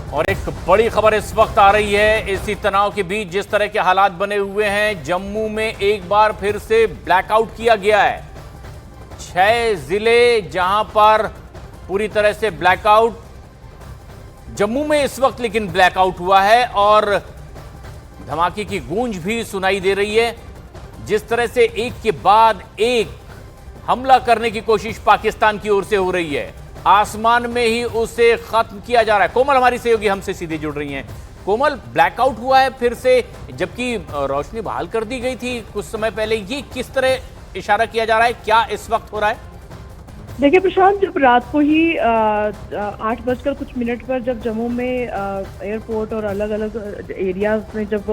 और एक बड़ी खबर इस वक्त आ रही है इसी तनाव के बीच। जिस तरह के हालात बने हुए हैं, जम्मू में एक बार फिर से ब्लैकआउट किया गया है। 6 जिले जहां पर पूरी तरह से ब्लैकआउट, जम्मू में इस वक्त लेकिन ब्लैकआउट हुआ है और धमाके की गूंज भी सुनाई दे रही है। जिस तरह से एक के बाद एक हमला करने की कोशिश पाकिस्तान की ओर से हो रही है, आसमान में ही उसे खत्म किया जा रहा है। कोमल हमारी सहयोगी हमसे सीधे जुड़ रही हैं। कोमल, ब्लैकआउट हुआ है फिर से, जबकि रोशनी बहाल कर दी गई थी कुछ समय पहले। ये किस तरह इशारा किया जा रहा है, क्या इस वक्त हो रहा है? देखिए प्रशांत, जब रात को ही 8 बजकर कुछ मिनट पर जब जम्मू में एयरपोर्ट और अलग अलग एरियाज में जब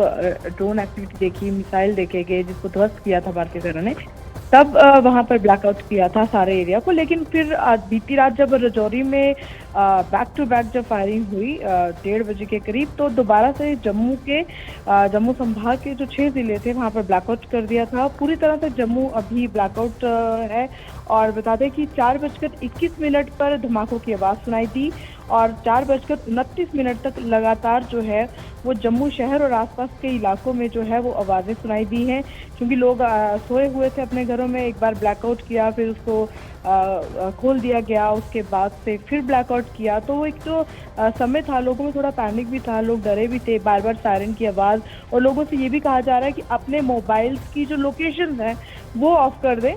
ड्रोन एक्टिविटी देखी, मिसाइल देखे गए जिसको ध्वस्त किया था भारतीय सेना ने, तब वहां पर ब्लैकआउट किया था सारे एरिया को। लेकिन फिर बीती रात जब राजौरी में बैक टू बैक जब फायरिंग हुई 1:30 बजे के करीब, तो दोबारा से जम्मू संभाग के जो 6 जिले थे वहां पर ब्लैकआउट कर दिया था। पूरी तरह से जम्मू अभी ब्लैकआउट है। और बता दें कि 4:21 पर धमाकों की आवाज़ सुनाई दी और 4:29 तक लगातार जो है वो जम्मू शहर और आसपास के इलाकों में जो है वो आवाज़ें सुनाई दी हैं। क्योंकि लोग सोए हुए थे अपने घरों में, एक बार ब्लैकआउट किया, फिर उसको खोल दिया गया, उसके बाद से फिर ब्लैकआउट किया। तो वो एक जो समय था, लोगों में थोड़ा पैनिक भी था, लोग डरे भी थे, बार बार सायरन की आवाज़। और लोगों से ये भी कहा जा रहा है कि अपने मोबाइल्स की जो लोकेशन है वो ऑफ कर दें,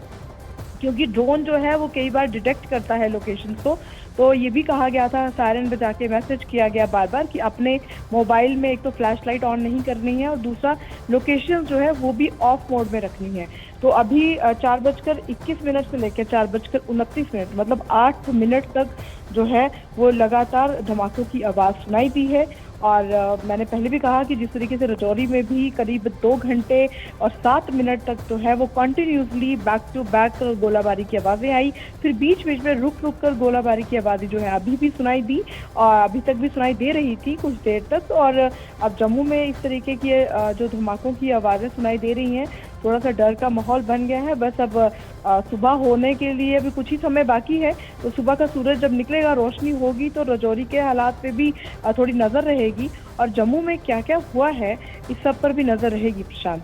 क्योंकि ड्रोन जो है वो कई बार डिटेक्ट करता है लोकेशन को। तो ये भी कहा गया था, सायरन बजा के मैसेज किया गया बार बार कि अपने मोबाइल में एक तो फ्लैश लाइट ऑन नहीं करनी है और दूसरा लोकेशन जो है वो भी ऑफ मोड में रखनी है। तो अभी 4:21 से लेकर 4:29, मतलब 8 मिनट तक जो है वो लगातार धमाकों की आवाज़ सुनाई दी है। और मैंने पहले भी कहा कि जिस तरीके से राजौरी में भी करीब 2 घंटे और 7 मिनट तक जो है वो कंटिन्यूसली बैक टू बैक गोलाबारी की आवाज़ें आई, फिर बीच बीच में रुक रुक कर गोलाबारी की आवाज़ें जो है अभी भी सुनाई दी और अभी तक भी सुनाई दे रही थी कुछ देर तक। और अब जम्मू में इस तरीके की जो धमाकों की आवाज़ें सुनाई दे रही हैं, थोड़ा सा डर का माहौल बन गया है। बस अब सुबह होने के लिए अभी कुछ ही समय बाकी है, तो सुबह का सूरज जब निकलेगा, रोशनी होगी, तो राजौरी के हालात पे भी थोड़ी नज़र रहेगी और जम्मू में क्या क्या हुआ है इस सब पर भी नज़र रहेगी। प्रशांत,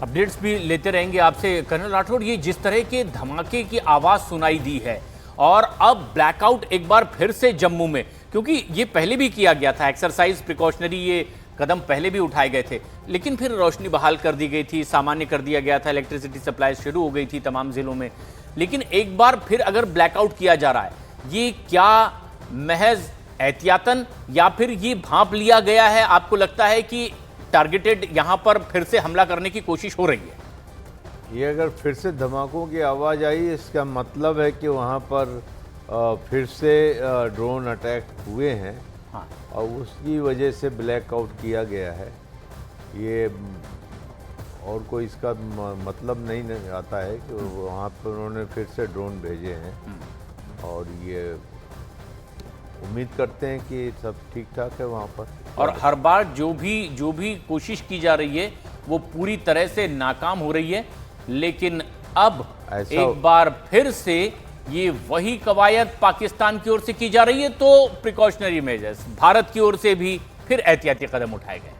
अपडेट्स भी लेते रहेंगे आपसे। कर्नल राठौड़, ये जिस तरह के धमाके की आवाज़ सुनाई दी है और अब ब्लैकआउट एक बार फिर से जम्मू में, क्योंकि ये पहले भी किया गया था, एक्सरसाइज प्रिकॉशनरी ये कदम पहले भी उठाए गए थे, लेकिन फिर रोशनी बहाल कर दी गई थी, सामान्य कर दिया गया था, इलेक्ट्रिसिटी सप्लाई शुरू हो गई थी तमाम जिलों में। लेकिन एक बार फिर अगर ब्लैकआउट किया जा रहा है, ये क्या महज एहतियातन या फिर ये भांप लिया गया है? आपको लगता है कि टारगेटेड यहां पर फिर से हमला करने की कोशिश हो रही है? ये अगर फिर से धमाकों की आवाज़ आई, इसका मतलब है कि वहाँ पर फिर से ड्रोन अटैक हुए हैं। हाँ। और उसकी वजह से ब्लैकआउट किया गया है। ये और कोई इसका मतलब नहीं आता है कि वहाँ पर उन्होंने फिर से ड्रोन भेजे हैं। और ये उम्मीद करते हैं कि सब ठीक ठाक है वहाँ पर। और हर बार जो भी कोशिश की जा रही है वो पूरी तरह से नाकाम हो रही है। लेकिन अब एक बार फिर से ये वही कवायद पाकिस्तान की ओर से की जा रही है, तो प्रिकॉशनरी मेजर्स भारत की ओर से भी फिर एहतियाती कदम उठाए गए।